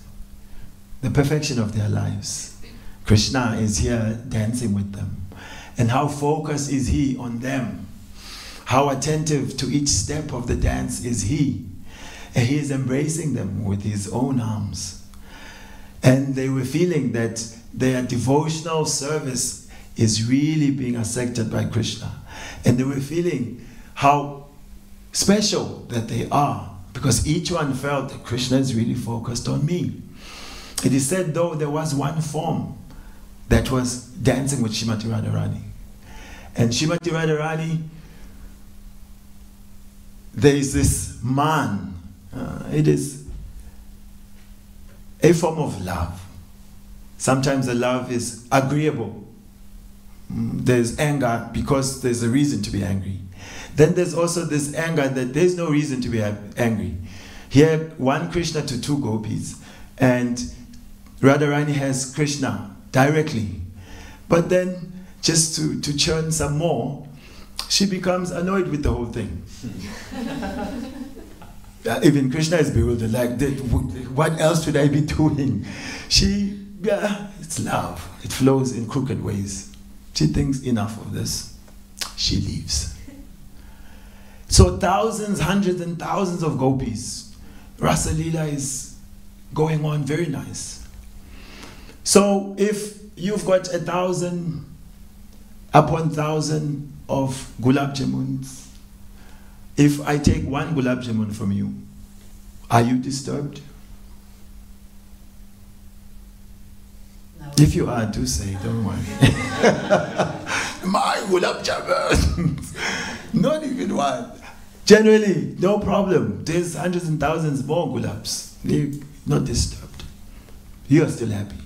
The perfection of their lives. Krishna is here dancing with them. And how focused is he on them? How attentive to each step of the dance is he? And he is embracing them with his own arms. And they were feeling that their devotional service is really being accepted by Krishna. And they were feeling how special that they are, because each one felt that Krishna is really focused on me. It is said, though, there was one form that was dancing with Srimati Radharani. And Srimati Radharani, there is this man. It is a form of love. Sometimes the love is agreeable. There's anger because there's a reason to be angry. Then there's also this anger that there's no reason to be angry. Here, one Krishna to two gopis. And Radharani has Krishna directly. But then, just to churn some more, she becomes annoyed with the whole thing. Even Krishna is bewildered, like, what else should I be doing? It's love. It flows in crooked ways. She thinks enough of this. She leaves. So thousands, hundreds and thousands of gopis. Rasa Leela is going on very nice. So if you've got 1,000 upon 1,000 of gulab jamuns, if I take one gulab jamun from you, are you disturbed? If you are, do say, don't worry. My gulab jamun. Not even one. Generally, no problem. There's hundreds and thousands more gulabs. They're not disturbed. You are still happy.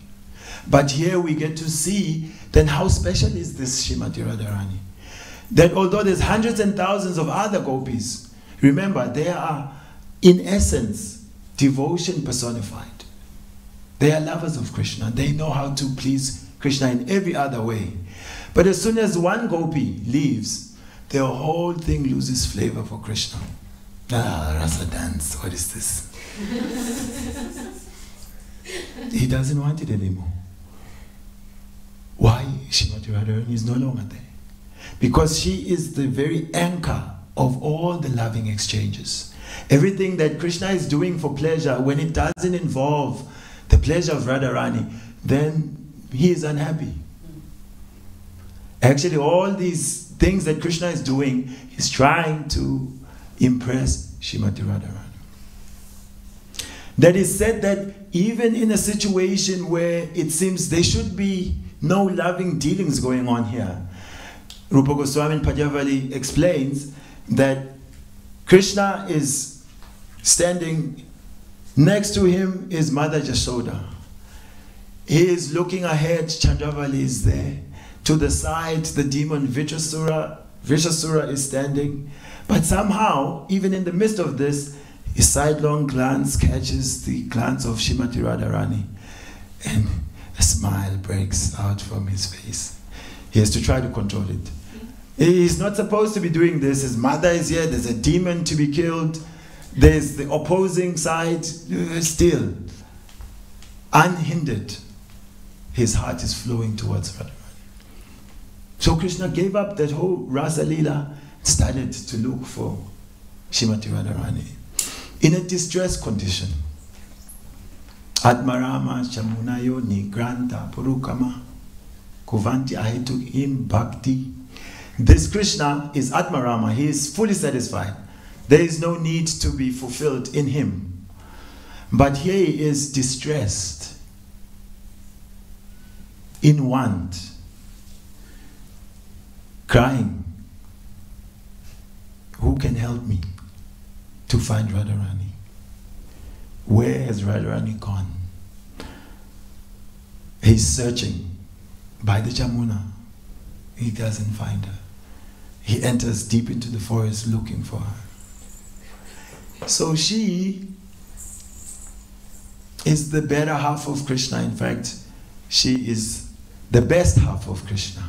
But here we get to see then how special is this Srimati Radharani. That although there's hundreds and thousands of other gopis, remember they are in essence devotion personified. They are lovers of Krishna. They know how to please Krishna in every other way. But as soon as one gopi leaves, the whole thing loses flavor for Krishna. Ah, rasa dance, what is this? He doesn't want it anymore. Why? Srimati Radharani is no longer there. Because she is the very anchor of all the loving exchanges. Everything that Krishna is doing for pleasure, when it doesn't involve the pleasure of Radharani, then he is unhappy. Actually, all these things that Krishna is doing, he's trying to impress Srimati Radharani. That is said that even in a situation where it seems there should be no loving dealings going on here, Rupa Goswami Padmavali explains that Krishna is standing, next to him is Mother Jashoda. He is looking ahead, Chandravali is there. To the side, the demon Vrishasura is standing. But somehow, even in the midst of this, his sidelong glance catches the glance of Srimati Radharani, and a smile breaks out from his face. He has to try to control it. He's not supposed to be doing this. His mother is here, there's a demon to be killed, there's the opposing side. Still, unhindered, his heart is flowing towards Radharani. So Krishna gave up that whole Rasa Leela, started to look for Srimati Radharani in a distressed condition. Atmarama Shamunayo Nigranta Purukama Kuvanti Ahetu Im Bhakti. This Krishna is Atmarama, he is fully satisfied. There is no need to be fulfilled in him. But here he is distressed, in want, crying, who can help me to find Radharani? Where has Radharani gone? He's searching by the Jamuna. He doesn't find her. He enters deep into the forest looking for her. So she is the better half of Krishna. In fact, she is the best half of Krishna.